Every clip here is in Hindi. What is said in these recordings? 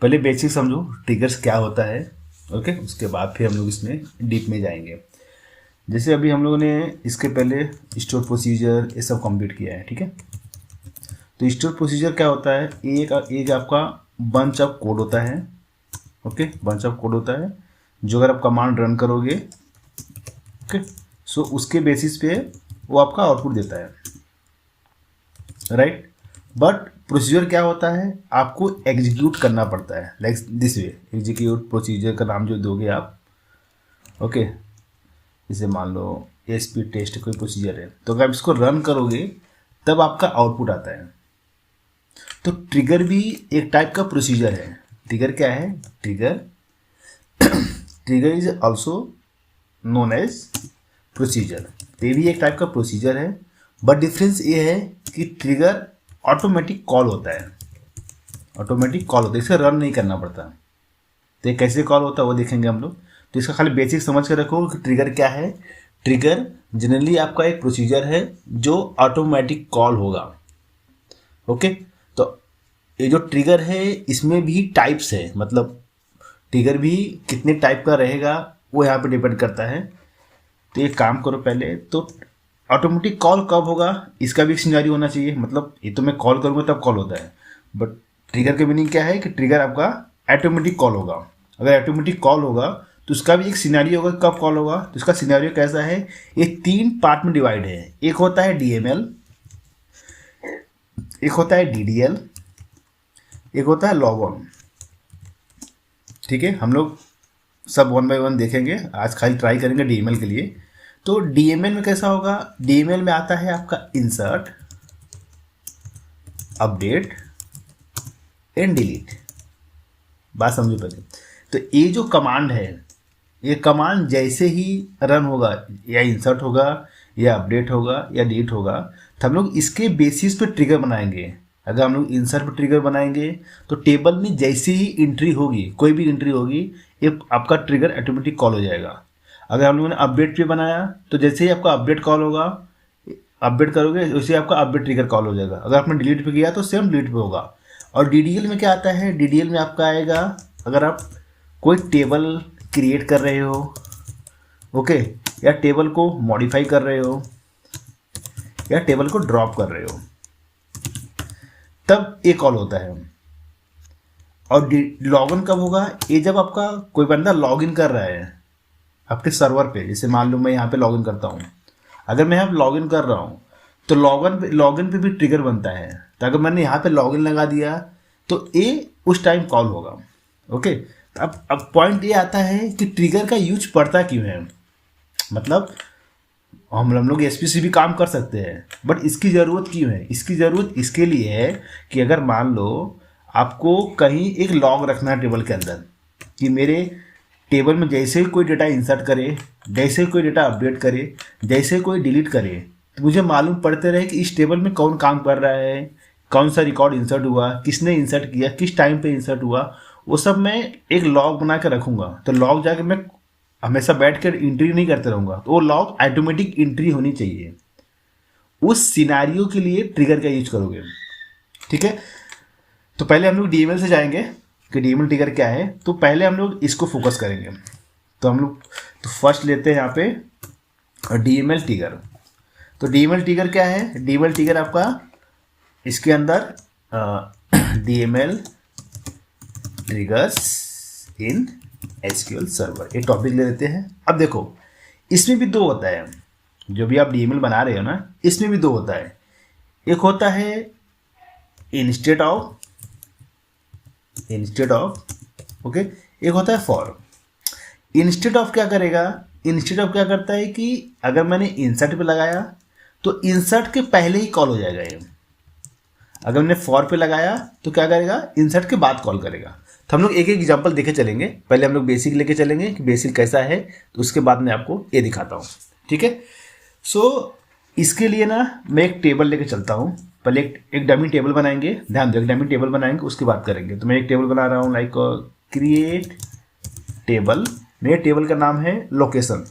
पहले बेसिक समझो ट्रिगर्स क्या होता है। ओके, उसके बाद फिर हम लोग इसमें डीप में जाएंगे। जैसे अभी हम लोगों ने इसके पहले स्टोर प्रोसीजर ये सब कंप्लीट किया है, ठीक है। तो स्टोर प्रोसीजर क्या होता है, एक आपका बंच ऑफ कोड होता है। ओके, बंच ऑफ कोड होता है जो अगर आप कमांड रन करोगे, ओके, सो उसके बेसिस पे वो आपका आउटपुट देता है, राइट। बट प्रोसीजर क्या होता है, आपको एग्जीक्यूट करना पड़ता है, like this way. Execute procedure का नाम जो दोगे आप, ओके, जैसे मान लो एसपी टेस्ट कोई प्रोसीजर है, तो अगर आप इसको रन करोगे तब आपका आउटपुट आता है। तो ट्रिगर भी एक टाइप का प्रोसीजर है। ट्रिगर क्या है, trigger is also known as procedure. ये भी एक टाइप का प्रोसीजर है, बट डिफरेंस ये है कि ट्रिगर ऑटोमेटिक कॉल होता है, ऑटोमेटिक कॉल होता है, इसे रन नहीं करना पड़ता। तो ये कैसे कॉल होता है वो देखेंगे हम लोग। तो इसका खाली बेसिक समझ कर रखो कि ट्रिगर क्या है। ट्रिगर जनरली आपका एक प्रोसीजर है जो ऑटोमेटिक कॉल होगा। ओके, तो ये जो ट्रिगर है इसमें भी टाइप्स है, मतलब ट्रिगर भी कितने टाइप का रहेगा वो यहाँ पे डिपेंड करता है। तो ये काम करो पहले, तो ऑटोमेटिक कॉल कब होगा इसका भी एक सिनेरियो होना चाहिए। मतलब ये तो मैं कॉल करूँगा तब कॉल होता है, बट ट्रिगर की मीनिंग क्या है कि ट्रिगर आपका ऑटोमेटिक कॉल होगा। अगर ऑटोमेटिक कॉल होगा तो उसका भी एक सिनेरियो होगा कब कॉल होगा। तो इसका सिनेरियो कैसा है, ये 3 पार्ट में डिवाइड है। एक होता है डीएमएल, एक होता है डीडीएल, एक होता है लॉग ऑन। ठीक है, हम लोग सब 1 बाय 1 देखेंगे, आज खाली ट्राई करेंगे डीएमएल के लिए। तो डीएमएल में कैसा होगा, डीएमएल में आता है आपका इंसर्ट, अपडेट एंड डिलीट। बात समझो पहले। तो ये जो कमांड है, ये कमांड जैसे ही रन होगा, या इंसर्ट होगा या अपडेट होगा या डिलीट होगा, तो हम लोग इसके बेसिस पे ट्रिगर बनाएंगे। अगर हम लोग इंसर्ट पे ट्रिगर बनाएंगे तो टेबल में जैसे ही एंट्री होगी, कोई भी एंट्री होगी, ये आपका ट्रिगर ऑटोमेटिक कॉल हो जाएगा। अगर हम लोगों ने अपडेट पे बनाया तो जैसे ही आपका अपडेट कॉल होगा, अपडेट करोगे वैसे आपका अपडेट ट्रिगर कॉल हो जाएगा। अगर आपने डिलीट पे किया तो सेम डिलीट पे होगा। और डीडीएल में क्या आता है, डीडीएल में आपका आएगा अगर आप कोई टेबल क्रिएट कर रहे हो, ओके, या टेबल को मॉडिफाई कर रहे हो या टेबल को ड्रॉप कर रहे हो, तब ये कॉल होता है। और लॉगिन कब होगा, ये जब आपका कोई बंदा लॉगिन कर रहा है आपके सर्वर पे। जैसे मान लो मैं यहाँ पे लॉगिन करता हूँ, अगर मैं यहाँ लॉगिन कर रहा हूँ तो लॉगिन पे भी ट्रिगर बनता है। तो अगर मैंने यहाँ पे लॉगिन लगा दिया तो ये उस टाइम कॉल होगा। ओके, अब पॉइंट ये आता है कि ट्रिगर का यूज पड़ता क्यों है। मतलब हम लोग एसपी से भी काम कर सकते हैं, बट इसकी ज़रूरत क्यों है। इसकी ज़रूरत इसके लिए है कि अगर मान लो आपको कहीं एक लॉग रखना है टेबल के अंदर, कि मेरे टेबल में जैसे ही कोई डेटा इंसर्ट करे, जैसे ही कोई डेटा अपडेट करे, जैसे ही कोई डिलीट करे, तो मुझे मालूम पड़ते रहे कि इस टेबल में कौन काम कर रहा है, कौन सा रिकॉर्ड इंसर्ट हुआ, किसने इंसर्ट किया, किस टाइम पे इंसर्ट हुआ, वो सब मैं एक लॉग बना के रखूँगा। तो लॉग जाके मैं हमेशा बैठ कर एंट्री नहीं करते रहूँगा, तो वो लॉग ऑटोमेटिक एंट्री होनी चाहिए। उस सिनेरियो के लिए ट्रिगर का यूज करोगे। ठीक है, तो पहले हम लोग डीएमएल से जाएंगे कि डीएमएल ट्रिगर क्या है। तो पहले हम लोग इसको फोकस करेंगे। तो हम लोग तो फर्स्ट लेते हैं यहाँ पे डीएमएल ट्रिगर। तो डीएमएल ट्रिगर क्या है, डीएमएल ट्रिगर आपका इसके अंदर DML triggers in SQL server, एक टॉपिक ले लेते हैं। अब देखो इसमें भी 2 होता है, जो भी आप डीएमएल बना रहे हो ना, इसमें भी 2 होता है। एक होता है इंस्टेड ऑफ, ओके, एक होता है फॉर। इंस्टेड ऑफ क्या करेगा, इंस्टेड ऑफ क्या करता है कि अगर मैंने इंसर्ट पे लगाया तो इंसर्ट के पहले ही कॉल हो जाएगा ये। अगर मैंने फॉर पे लगाया तो क्या करेगा, इंसर्ट के बाद कॉल करेगा। तो हम लोग एक एक एग्जांपल देखे चलेंगे। पहले हम लोग बेसिक लेके चलेंगे कि बेसिक कैसा है, तो उसके बाद मैं आपको ये दिखाता हूँ। ठीक है, सो इसके लिए ना मैं एक टेबल लेके चलता हूँ। पहले एक डमी टेबल बनाएंगे, ध्यान दो, एक डमी टेबल बनाएंगे, उसकी बात करेंगे। तो मैं एक टेबल बना रहा हूँ, लाइक क्रिएट टेबल। मेरे टेबल का नाम है लोकेशन।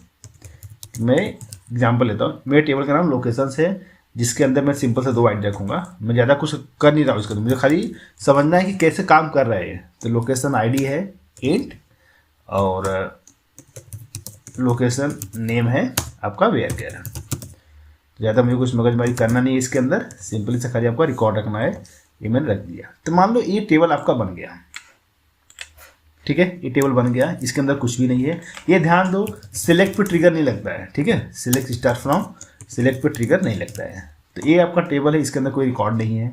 मैं एग्जाम्पल लेता हूँ, मेरे टेबल का नाम लोकेशन है। जिसके अंदर मैं सिंपल से 2 आईडी रखूँगा। मैं ज़्यादा कुछ कर नहीं रहा हूँ इसके अंदर, मुझे खाली समझना है कि कैसे काम कर रहा है। तो लोकेशन आईडी है इंट और लोकेशन नेम है आपका वेयर केयर। ज़्यादा मुझे कुछ मगजमारी करना नहीं है इसके अंदर, सिंपली से खाली आपका रिकॉर्ड रखना है। ये मैंने रख दिया। तो मान लो ये टेबल आपका बन गया, ठीक है, ये टेबल बन गया, इसके अंदर कुछ भी नहीं है। ये ध्यान दो, सिलेक्ट पे ट्रिगर नहीं लगता है, ठीक है, सिलेक्ट स्टार्ट फ्रॉम, सिलेक्ट पे ट्रिगर नहीं लगता है। तो ये आपका टेबल है, इसके अंदर कोई रिकॉर्ड नहीं है।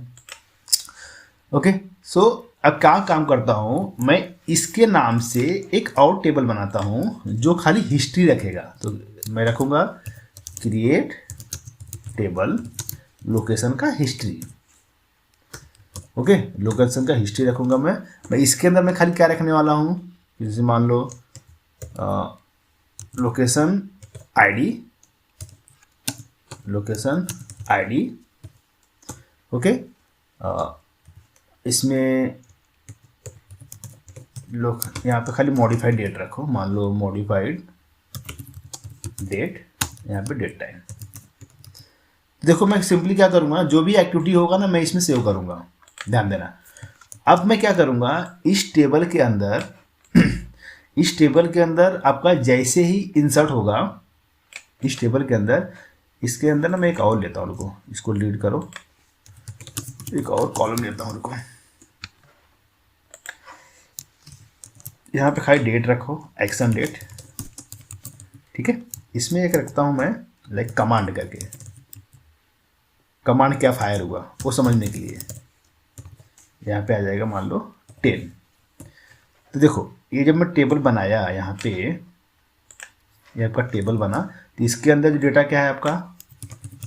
ओके, सो अब क्या काम करता हूँ, मैं इसके नाम से एक और टेबल बनाता हूँ जो खाली हिस्ट्री रखेगा। तो मैं रखूँगा क्रिएट टेबल लोकेशन का हिस्ट्री। ओके, लोकेशन का हिस्ट्री रखूँगा मैं इसके अंदर मैं खाली क्या रखने वाला हूँ, जैसे मान लो location ID, location ID. Okay, इसमें लोग यहाँ पे खाली मॉडिफाइड डेट रखो, मान लो मॉडिफाइड डेट, यहाँ पे डेट टाइम। देखो मैं सिंपली क्या करूँगा, जो भी एक्टिविटी होगा ना मैं इसमें सेव करूँगा, ध्यान देना। अब मैं क्या करूँगा, इस टेबल के अंदर इस टेबल के अंदर आपका जैसे ही इंसर्ट होगा इस टेबल के अंदर, इसके अंदर ना मैं एक और लेता हूँ, रुको इसको लीड करो, एक और कॉलम लेता हूँ, रुको यहाँ पे खाली डेट रखो, एक्शन डेट, ठीक है। इसमें एक रखता हूँ मैं लाइक कमांड करके, कमांड क्या फायर हुआ वो समझने के लिए। यहाँ पे आ जाएगा मान लो 10। तो देखो ये जब मैं टेबल बनाया यहाँ पे, ये आपका टेबल बना, तो इसके अंदर जो डेटा क्या है आपका,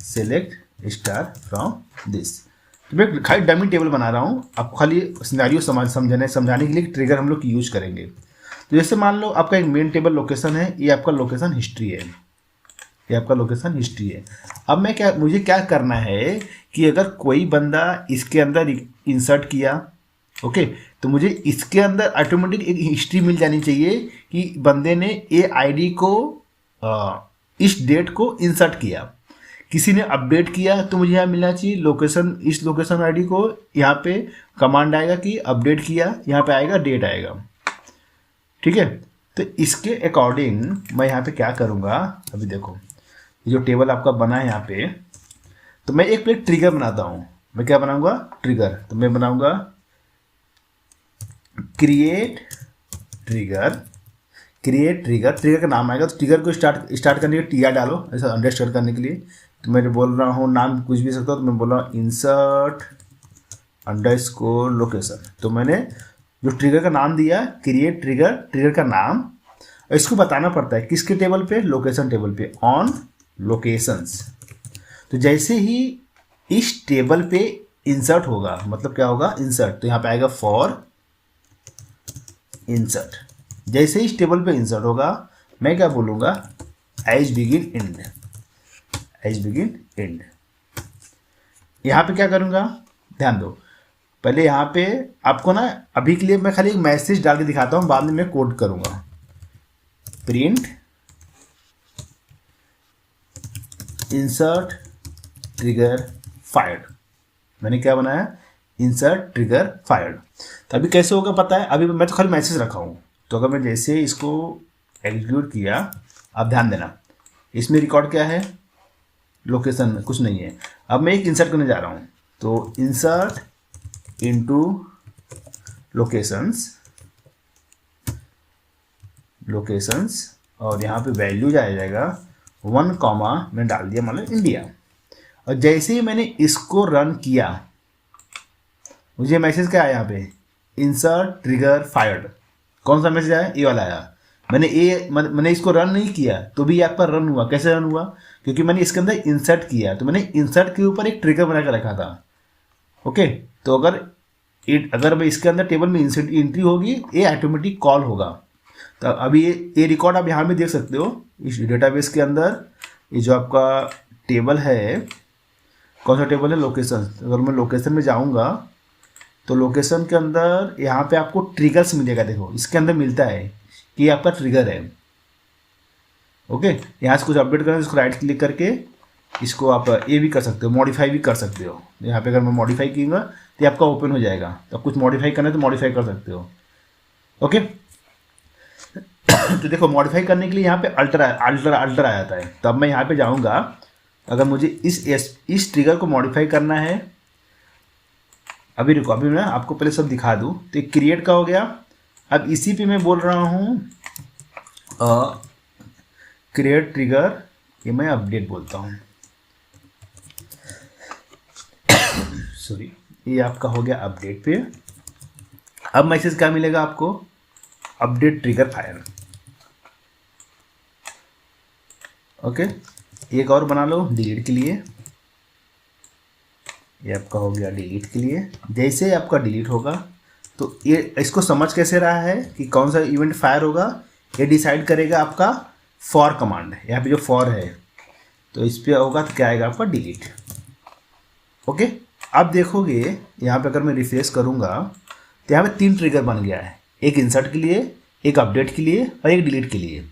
सेलेक्ट स्टार फ्रॉम दिस। तो मैं खाली डमी टेबल बना रहा हूँ, आपको खाली सिनेरियो समझाने के लिए ट्रिगर हम लोग यूज करेंगे। तो जैसे मान लो आपका एक मेन टेबल लोकेशन है, ये आपका लोकेशन हिस्ट्री है, ये आपका लोकेशन हिस्ट्री है। अब मुझे क्या करना है कि अगर कोई बंदा इसके अंदर इंसर्ट किया, ओके, तो मुझे इसके अंदर ऑटोमेटिक एक हिस्ट्री मिल जानी चाहिए कि बंदे ने ये आईडी को इस डेट को इंसर्ट किया। किसी ने अपडेट किया तो मुझे यहाँ मिलना चाहिए लोकेशन, इस लोकेशन आईडी को यहाँ पे कमांड आएगा कि अपडेट किया, यहाँ पे आएगा डेट आएगा, ठीक है। तो इसके अकॉर्डिंग मैं यहाँ पे क्या करूँगा, अभी देखो ये जो टेबल आपका बना है यहाँ पे, तो मैं एक प्लेट ट्रिगर बनाता हूँ। मैं क्या बनाऊँगा, ट्रिगर। तो मैं बनाऊँगा create trigger, create trigger, trigger का नाम आएगा। तो ट्रिगर को स्टार्ट करने के लिए TR डालो, ऐसा अंडरस्टैंड करने के लिए। तो मैं बोल रहा हूँ नाम कुछ भी सकता हूँ, तो मैं बोल रहा हूँ इंसर्ट अंडरस्कोर लोकेशन। तो मैंने जो ट्रिगर का नाम दिया क्रिएट ट्रिगर, ट्रिगर का नाम, इसको बताना पड़ता है किसके टेबल पे, लोकेशन टेबल पे, ऑन लोकेशंस। तो जैसे ही इस टेबल पे इंसर्ट होगा, मतलब क्या होगा, इंसर्ट, तो यहाँ पे आएगा फॉर इंसर्ट। जैसे ही इस टेबल पे इंसर्ट होगा मैं क्या बोलूँगा, as begin end, as begin end. यहाँ पे क्या करूँगा, ध्यान दो, पहले यहाँ पे आपको ना अभी के लिए मैं खाली एक मैसेज डाल के दिखाता हूँ, बाद में मैं कोड करूँगा। प्रिंट इंसर्ट ट्रिगर फायर्ड, मैंने क्या बनाया, इंसर्ट ट्रिगर फायर्ड। तो अभी कैसे होगा पता है, अभी मैं तो खाली मैसेज रखा हूँ। तो अगर मैं जैसे इसको एग्जीक्यूट किया, अब ध्यान देना इसमें रिकॉर्ड क्या है, लोकेशन में कुछ नहीं है। अब मैं एक इंसर्ट करने जा रहा हूँ, तो इंसर्ट इनटू लोकेशंस, लोकेशंस, और यहाँ पे वैल्यू आ जाएगा 1, मैं डाल दिया मतलब इंडिया। और जैसे ही मैंने इसको रन किया, मुझे मैसेज क्या आया यहाँ पे, इंसर्ट ट्रिगर फायर्ड। कौन सा मैसेज आया, ये वाला आया। मैंने इसको रन नहीं किया तो भी यहाँ पर रन हुआ। कैसे रन हुआ, क्योंकि मैंने इसके अंदर इंसर्ट किया, तो मैंने इंसर्ट के ऊपर एक ट्रिगर बना कर रखा था। ओके, तो अगर मैं इसके अंदर टेबल में इंसर्ट एंट्री होगी, ये ऑटोमेटिक कॉल होगा। तो अभी ये रिकॉर्ड आप यहाँ में देख सकते हो, इस डेटाबेस के अंदर ये जो आपका टेबल है, कौन सा टेबल है, लोकेशन। अगर मैं लोकेशन में जाऊँगा तो लोकेशन के अंदर यहाँ पे आपको ट्रिगर्स मिलेगा। देखो इसके अंदर मिलता है कि आपका ट्रिगर है। ओके, यहाँ से कुछ अपडेट करना है, इसको राइट क्लिक करके इसको आप ये भी कर सकते हो, मॉडिफाई भी कर सकते हो। यहाँ पे अगर मैं मॉडिफाई करूँगा तो ये आपका ओपन हो जाएगा, तो आप कुछ मॉडिफाई करना है तो मॉडिफाई कर सकते हो। ओके तो देखो मॉडिफाई करने के लिए यहाँ पे अल्टर अल्टर आ जाता है। तो अब मैं यहाँ पे जाऊँगा, अगर मुझे इस ट्रिगर को मॉडिफाई करना है, अभी रुको, अभी मैं आपको पहले सब दिखा दूँ। तो एक क्रिएट का हो गया। अब इसी पे मैं बोल रहा हूँ क्रिएट ट्रिगर, ये मैं अपडेट बोलता हूँ, सॉरी, ये आपका हो गया अपडेट पे। अब मैसेज क्या मिलेगा आपको, अपडेट ट्रिगर फायर। ओके एक और बना लो डिलीट के लिए, ये आपका हो गया डिलीट के लिए। जैसे ही आपका डिलीट होगा तो ये इसको समझ कैसे रहा है कि कौन सा इवेंट फायर होगा, ये डिसाइड करेगा आपका फॉर कमांड। यहाँ पे जो फॉर है तो इस पर होगा तो क्या आएगा आपका डिलीट। ओके अब देखोगे यहाँ पे अगर मैं रिफ्रेश करूँगा तो यहाँ पे 3 ट्रिगर बन गया है, एक इंसर्ट के लिए, एक अपडेट के लिए और एक डिलीट के लिए।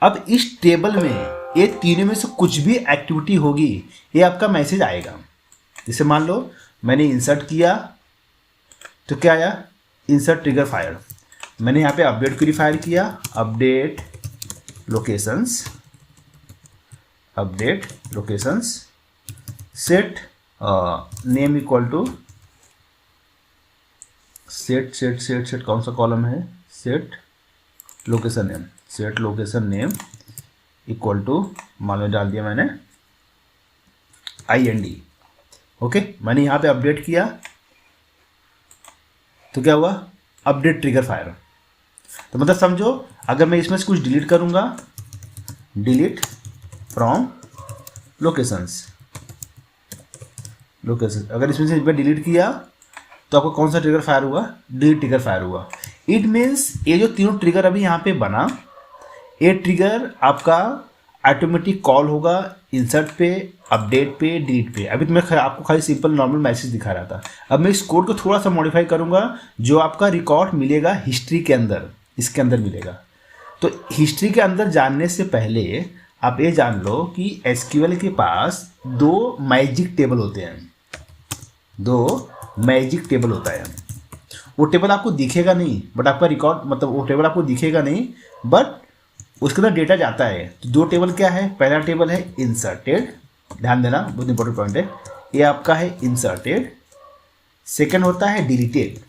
अब इस टेबल में ये तीनों में से कुछ भी एक्टिविटी होगी ये आपका मैसेज आएगा। जैसे मान लो मैंने इंसर्ट किया तो क्या आया, इंसर्ट ट्रिगर फायर। मैंने यहाँ पे अपडेट क्वेरी फायर किया, update locations, update locations set name equal to set कौन सा कॉलम है, set location name, set location name equal to मान लो डाल दिया मैंने IND। ओके मैंने यहाँ पे अपडेट किया तो क्या हुआ, अपडेट ट्रिगर फायर। तो मतलब समझो अगर मैं इसमें से कुछ डिलीट करूँगा, डिलीट फ्रॉम लोकेशंस, अगर इसमें से मैं डिलीट किया तो आपको कौन सा ट्रिगर फायर हुआ, डिलीट ट्रिगर फायर हुआ। इट मीन्स ये जो तीनों ट्रिगर अभी यहाँ पे बना, ये ट्रिगर आपका ऑटोमेटिक कॉल होगा इंसर्ट पे, अपडेट पे, डिलीट पे। अभी तो मैं आपको खाली सिंपल नॉर्मल मैसेज दिखा रहा था। अब मैं इस कोड को थोड़ा सा मॉडिफाई करूँगा, जो आपका रिकॉर्ड मिलेगा हिस्ट्री के अंदर, इसके अंदर मिलेगा। तो हिस्ट्री के अंदर जानने से पहले आप ये जान लो कि SQL के पास 2 मैजिक टेबल होते हैं, 2 मैजिक टेबल होता है। वो टेबल आपको दिखेगा नहीं बट आपका रिकॉर्ड, मतलब वो टेबल आपको दिखेगा नहीं बट उसके अंदर डेटा जाता है। तो 2 टेबल क्या है, पहला टेबल है इंसर्टेड, ध्यान देना बहुत इंपॉर्टेंट पॉइंट है, ये आपका है इंसर्टेड। सेकंड होता है डिलीटेड,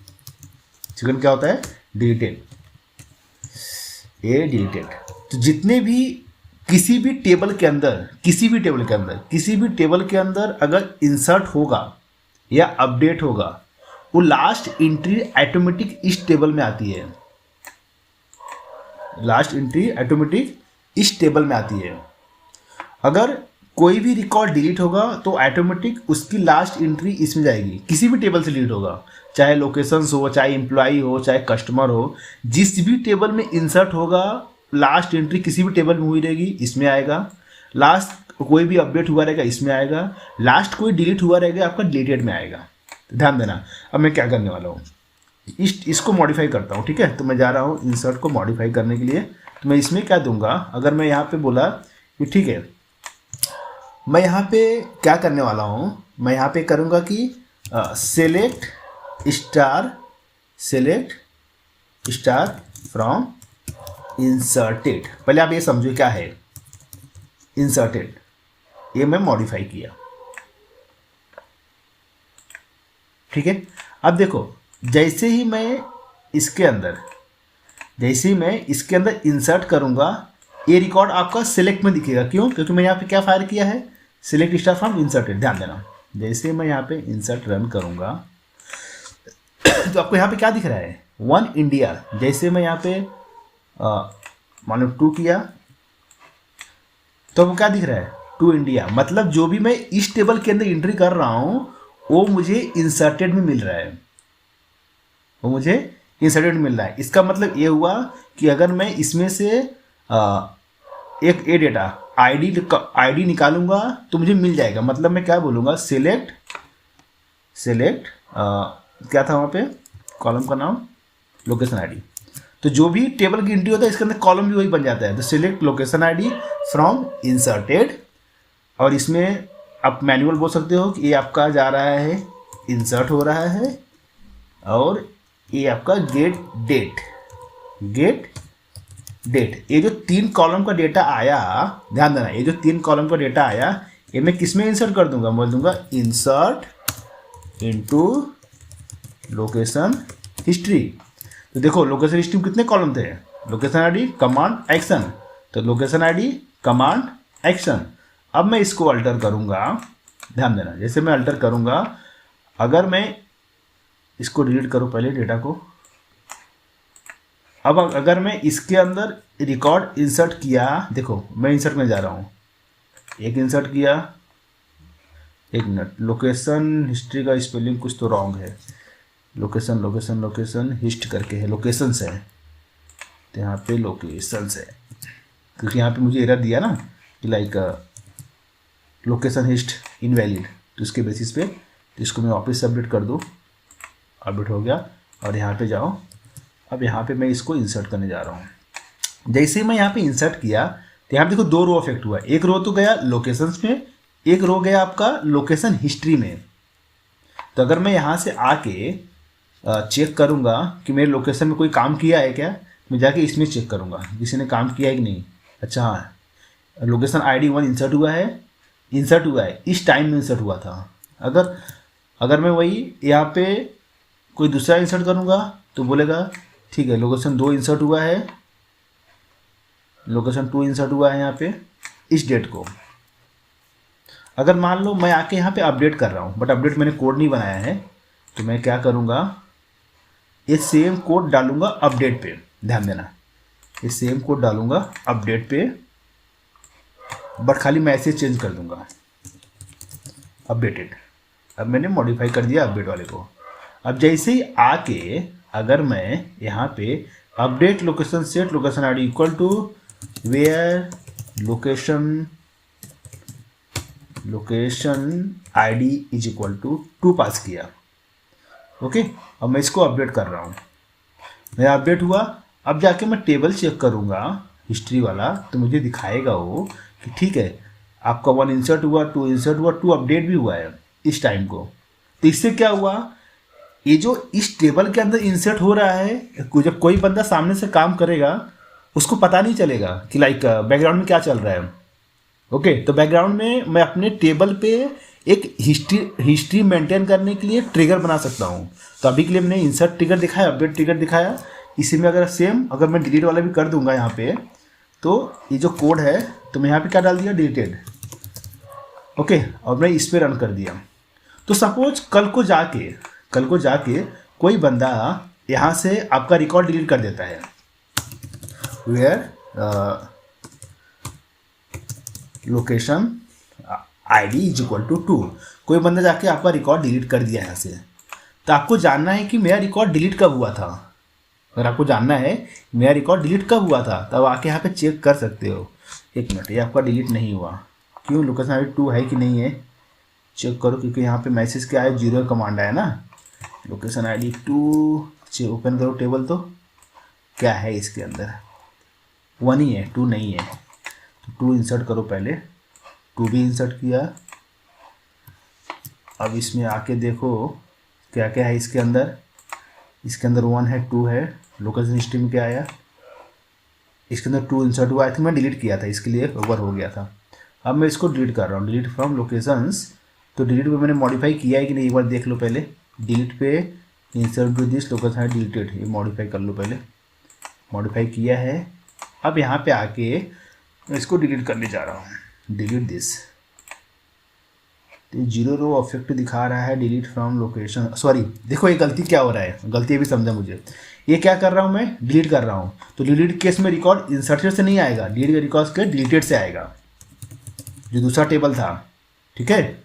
सेकंड क्या होता है, डिलीटेड, ये डिलीटेड। तो जितने भी किसी भी टेबल के अंदर अगर इंसर्ट होगा या अपडेट होगा, वो लास्ट एंट्री ऑटोमेटिक इस टेबल में आती है, लास्ट एंट्री ऑटोमेटिक इस टेबल में आती है। अगर कोई भी रिकॉर्ड डिलीट होगा तो ऑटोमेटिक उसकी लास्ट एंट्री इसमें जाएगी, किसी भी टेबल से डिलीट होगा, चाहे लोकेशंस हो, चाहे एम्प्लॉई हो, चाहे कस्टमर हो, जिस भी टेबल में इंसर्ट होगा लास्ट एंट्री किसी भी टेबल में हुई रहेगी इसमें आएगा। लास्ट कोई भी अपडेट हुआ रहेगा इसमें आएगा, लास्ट कोई डिलीट हुआ रहेगा आपका डिलीटेड में आएगा। तो ध्यान देना। अब मैं क्या करने वाला हूँ, इसको मॉडिफाई करता हूँ, ठीक है। तो मैं जा रहा हूँ इंसर्ट को मॉडिफाई करने के लिए। तो मैं इसमें क्या दूंगा, अगर मैं यहाँ पे बोला कि ठीक है, मैं यहाँ पे क्या करने वाला हूँ, मैं यहाँ पे करूँगा कि सेलेक्ट स्टार फ्रॉम इंसर्टेड। पहले आप ये समझो क्या है इंसर्टेड, ये मैं मॉडिफाई किया, ठीक है। अब देखो जैसे ही मैं इसके अंदर इंसर्ट करूंगा, ये रिकॉर्ड आपका सिलेक्ट में दिखेगा। क्यों? क्योंकि मैं यहाँ पे क्या फायर किया है, सिलेक्ट स्टार फ्रॉम इंसर्टेड। ध्यान देना, जैसे मैं यहाँ पे इंसर्ट रन करूंगा तो आपको यहाँ पे क्या दिख रहा है, 1 इंडिया। जैसे मैं यहाँ पे मान लो 2 किया तो आपको क्या दिख रहा है, 2 इंडिया। मतलब जो भी मैं इस टेबल के अंदर एंट्री कर रहा हूँ वो मुझे इंसर्टेड में मिल रहा है, इसका मतलब ये हुआ कि अगर मैं इसमें से एक ए डेटा आईडी निकालूंगा तो मुझे मिल जाएगा। मतलब मैं क्या बोलूँगा, सिलेक्ट क्या था वहाँ पे कॉलम का नाम, लोकेशन आईडी। तो जो भी टेबल की एंट्री होता है इसके अंदर कॉलम भी वही बन जाता है। तो select location ID from inserted और इसमें आप मैनुअल बोल सकते हो कि ये आपका जा रहा है, इंसर्ट हो रहा है, और ये आपका गेट डेट। ये जो 3 कॉलम का डेटा आया, ध्यान देना, ये जो 3 कॉलम का डेटा आया, ये मैं किस में इंसर्ट कर दूंगा, बोल दूंगा इंसर्ट इनटू लोकेशन हिस्ट्री। तो देखो लोकेशन हिस्ट्री में कितने कॉलम थे, लोकेशन आईडी कमांड एक्शन, तो लोकेशन आईडी कमांड एक्शन। अब मैं इसको अल्टर करूंगा, ध्यान देना, जैसे मैं अल्टर करूंगा, अगर मैं इसको डिलीट करूं पहले डेटा को, अब अगर मैं इसके अंदर रिकॉर्ड इंसर्ट किया, देखो मैं इंसर्ट में जा रहा हूँ, एक इंसर्ट किया, एक मिनट, लोकेशन हिस्ट्री का स्पेलिंग कुछ तो रॉन्ग है, लोकेशन हिस्ट करके है, लोकेशंस है, तो यहाँ पे लोकेशंस है, क्योंकि यहाँ पे मुझे एरर दिया ना कि लाइक लोकेशन हिस्ट इनवैलिड, तो इसके बेसिस पे तो इसको मैं वापस से अपडेट कर दूँ, अपडेट हो गया। और यहाँ पे जाओ, अब यहाँ पे मैं इसको इंसर्ट करने जा रहा हूँ। जैसे ही मैं यहाँ पे इंसर्ट किया तो यहाँ पे देखो 2 रो अफेक्ट हुआ, एक रो तो गया लोकेशंस में, एक रो गया आपका लोकेशन हिस्ट्री में। तो अगर मैं यहाँ से आके चेक करूँगा कि मेरे लोकेशन में कोई काम किया है क्या, मैं जाके इसमें चेक करूँगा किसी ने काम किया है कि नहीं। अच्छा हाँ, लोकेशन ID 1 इंसर्ट हुआ है, इस टाइम में इंसर्ट हुआ था। अगर मैं वही यहाँ पे कोई दूसरा इंसर्ट करूँगा तो बोलेगा ठीक है लोकेशन 2 इंसर्ट हुआ है, लोकेशन 2 इंसर्ट हुआ है यहाँ पे इस डेट को। अगर मान लो मैं आके यहाँ पे अपडेट कर रहा हूँ, बट अपडेट मैंने कोड नहीं बनाया है, तो मैं क्या करूँगा, ये सेम कोड डालूंगा अपडेट पे, ध्यान देना, ये सेम कोड डालूंगा अपडेट पे, बट खाली मैसेज चेंज कर दूंगा अपडेटेड। अब मैंने मॉडिफाई कर दिया अपडेट वाले को। अब जैसे ही आके अगर मैं यहाँ पे update location set location ID equal to where location ID is equal to 2 pass किया, ओके। अब मैं इसको अपडेट कर रहा हूँ, मेरा अपडेट हुआ। अब जाके मैं टेबल चेक करूँगा हिस्ट्री वाला, तो मुझे दिखाएगा वो कि ठीक है आपका 1 इंसर्ट हुआ, 2 इंसर्ट हुआ, 2 अपडेट भी हुआ है इस टाइम को। तो इससे क्या हुआ, ये जो इस टेबल के अंदर इंसर्ट हो रहा है, जब कोई बंदा सामने से काम करेगा उसको पता नहीं चलेगा कि लाइक बैकग्राउंड में क्या चल रहा है, ओके। तो बैकग्राउंड में मैं अपने टेबल पे एक हिस्ट्री मेंटेन करने के लिए ट्रिगर बना सकता हूँ। तो अभी के लिए मैंने इंसर्ट ट्रिगर दिखाया, अपडेट ट्रिगर दिखाया। इसी में अगर सेम अगर मैं डिलीट वाला भी कर दूंगा यहाँ पे, तो ये जो कोड है तो मैं यहाँ पे क्या डाल दिया, डिलीटेड, ओके। और मैं इस पर रन कर दिया। तो सपोज कल को जाके कोई बंदा यहाँ से आपका रिकॉर्ड डिलीट कर देता है, where location ID is equal to 2, कोई बंदा जाके आपका रिकॉर्ड डिलीट कर दिया यहाँ से। तो आपको जानना है कि मेरा रिकॉर्ड डिलीट कब हुआ था। अगर आपको जानना है मेरा रिकॉर्ड डिलीट कब हुआ था, तब आके यहाँ पे चेक कर सकते हो। एक मिनट, ये आपका डिलीट नहीं हुआ, क्यों, लोकेशन आईडी 2 है कि नहीं है, चेक करो, क्योंकि यहाँ पे मैसेज क्या है, 0 कमांड आया ना, लोकेशन ID 2, ओपन करो टेबल, तो क्या है इसके अंदर, 1 ही है, 2 नहीं है। तो 2 इंसर्ट करो पहले, 2 भी इंसर्ट किया। अब इसमें आके देखो क्या क्या है इसके अंदर 1 है, 2 है, लोकेशन हिस्ट्री में क्या आया, इसके अंदर 2 इंसर्ट हुआ। आई थिंक मैं डिलीट किया था, इसके लिए ओवर हो गया था। अब मैं इसको डिलीट कर रहा हूँ, डिलीट फ्रॉम लोकेशंस। तो डिलीट पे मैंने मॉडिफाई किया है कि नहीं, एक बार देख लो पहले। डिलीट पे इंसर्ट टू दिस लोकेशन है डिलीटेड, ये मॉडिफाई कर लो पहले, मॉडिफाई किया है। अब यहाँ पे आके मैं इसको डिलीट करने जा रहा हूँ, डिलीट दिस। तो 0 रो अफेक्ट दिखा रहा है, डिलीट फ्रॉम लोकेशन, सॉरी देखो ये गलती क्या हो रहा है, गलती भी समझा मुझे। ये क्या कर रहा हूँ मैं, डिलीट कर रहा हूँ। तो डिलीट केस में रिकॉर्ड इंसर्टेड से नहीं आएगा, डिलीट रिकॉर्ड के डिलीटेड से आएगा, जो दूसरा टेबल था, ठीक है,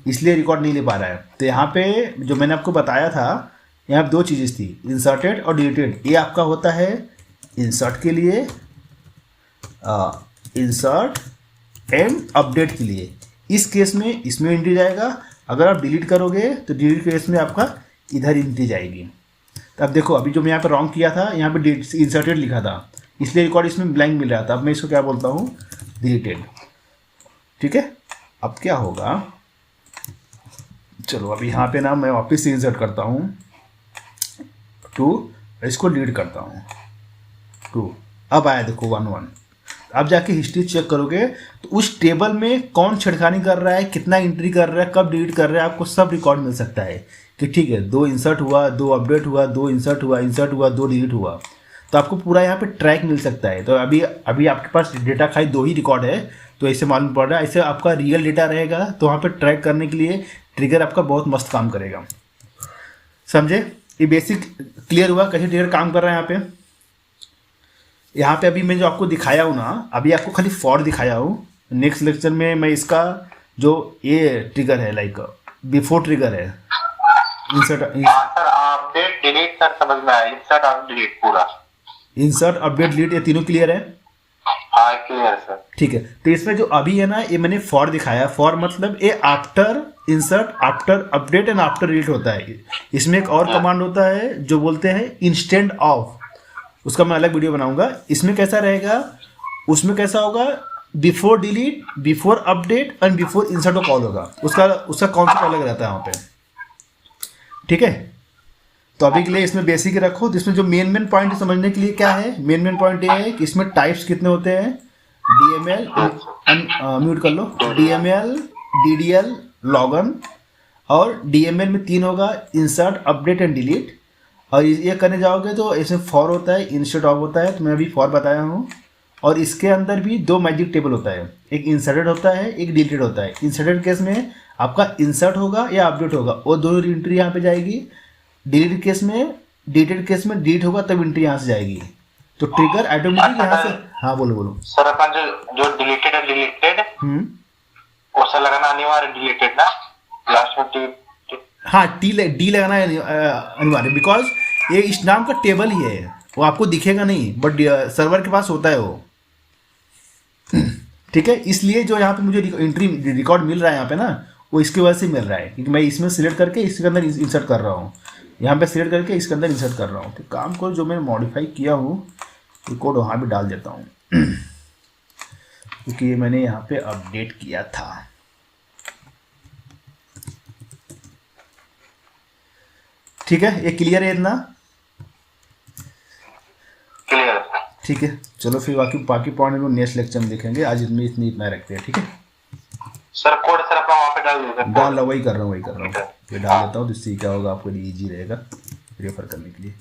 इसलिए रिकॉर्ड नहीं ले पा रहा है। तो यहाँ पे जो मैंने आपको बताया था, यहाँ पे 2 चीज़ें थी, इंसर्टेड और डिलीटेड। ये आपका होता है इंसर्ट के लिए, इंसर्ट एंड अपडेट के लिए। इस केस में इसमें एंट्री जाएगा, अगर आप डिलीट करोगे तो डिलीट केस में आपका इधर एंट्री जाएगी। तो अब देखो, अभी जो मैं यहाँ पे रॉन्ग किया था, यहाँ पे इंसर्टेड लिखा था, इसलिए रिकॉर्ड इसमें ब्लैंक मिल रहा था। अब मैं इसको क्या बोलता हूँ, डिलीटेड, ठीक है। अब क्या होगा, चलो अब यहाँ पे ना मैं वापस से इंसर्ट करता हूँ 2, इसको लीड करता हूँ 2, अब आया देखो 1 1। अब जाके हिस्ट्री चेक करोगे तो उस टेबल में कौन छेड़खानी कर रहा है, कितना एंट्री कर रहा है, कब डिलीट कर रहा है, आपको सब रिकॉर्ड मिल सकता है कि ठीक है 2 इंसर्ट हुआ, 2 अपडेट हुआ, 2 इंसर्ट हुआ, 2 डिलीट हुआ। तो आपको पूरा यहाँ पे ट्रैक मिल सकता है। तो अभी आपके पास डेटा खाली 2 ही रिकॉर्ड है, तो ऐसे मालूम पड़ रहा है। ऐसे आपका रियल डेटा रहेगा तो वहाँ पे ट्रैक करने के लिए ट्रिगर आपका बहुत मस्त काम करेगा। समझे? ये बेसिक क्लियर हुआ कैसे ट्रिगर काम कर रहा है। यहाँ पे अभी मैं जो आपको दिखाया हूँ ना, अभी आपको खाली फॉर दिखाया हूँ। नेक्स्ट लेक्चर में मैं इसका जो ये ट्रिगर है लाइक बिफोर ट्रिगर है, insert sir update delete sir समझ में आया, इंसर्ट अपडेट डिलीट पूरा, इंसर्ट अपडेट डिलीट ये तीनों क्लियर है। हाँ क्लियर सर। ठीक है, तो इसमें जो अभी है ना ये मैंने फॉर दिखाया। फॉर मतलब ये after insert, after update and after delete होता है। इसमें एक और कमांड होता है जो बोलते हैं इंस्टेंट ऑफ, उसका मैं अलग वीडियो बनाऊंगा। इसमें कैसा रहेगा, उसमें कैसा होगा, before delete, before update and before insert का कॉल होगा। उसका कॉन्सेप्ट अलग रहता है वहाँ पे। ठीक है, तो अभी के लिए इसमें बेसिक रखो। तो इसमें जो मेन पॉइंट समझने के लिए क्या है, मेन पॉइंट ये है कि इसमें टाइप्स कितने होते हैं। DML म्यूट कर लो, DML, DDL, लॉगन, और DML में 3 होगा, इंसर्ट, अपडेट एंड डिलीट। और ये करने जाओगे तो इसमें फॉर होता है, इंसर्ट ऑफ होता है, तो मैं अभी फॉर बताया हूँ। और इसके अंदर भी 2 मैजिक टेबल होता है, एक इंसर्टेड होता है, एक डिलीटेड होता है। इंसर्टेड केस में आपका इंसर्ट होगा या अपडेट होगा, वो दोनों एंट्री यहाँ पे जाएगी। डिलीटेड केस में, डिलीटेड केस में डिलीट होगा तब एंट्री यहाँ से जाएगी। तो ट्रिगर ऑटोमेटिक यहाँ से, हाँ बोलो सर। अपन जो डिलीटेड है, डिलीटेड उसे लगाना अनिवार्य, डिलीटेड ना लास्ट में हाँ डी लगाना है अनिवार्य, बिकॉज ये इस नाम का टेबल ही है, वो आपको दिखेगा नहीं बट सर्वर के पास होता है वो। ठीक है, इसलिए जो यहाँ पे मुझे एंट्री रिकॉर्ड मिल रहा है यहाँ पे ना, वो इसकी वजह से मिल रहा है क्योंकि मैं इसमें सिलेक्ट करके इसके अंदर इंसर्ट कर रहा हूँ, यहाँ पे सिलेक्ट करके इसके अंदर इंसर्ट कर रहा हूँ। तो काम को जो मैं मॉडिफाई किया हूँ ये कोड वहाँ भी डाल देता हूँ क्योंकि ये मैंने यहाँ पे अपडेट किया था। ठीक है, ये क्लियर है इतना? क्लियर। ठीक है, चलो फिर बाकी पॉइंट में नेक्स्ट लेक्चर में देखेंगे। आज इतना रखते हैं। ठीक है सर, कोड सर अपना वहाँ पे डाल दीजिए। डाल वही कर रहा हूँ ये डाल देता हूँ, तो इससे क्या होगा आपके लिए ईजी रहेगा रेफर करने के लिए।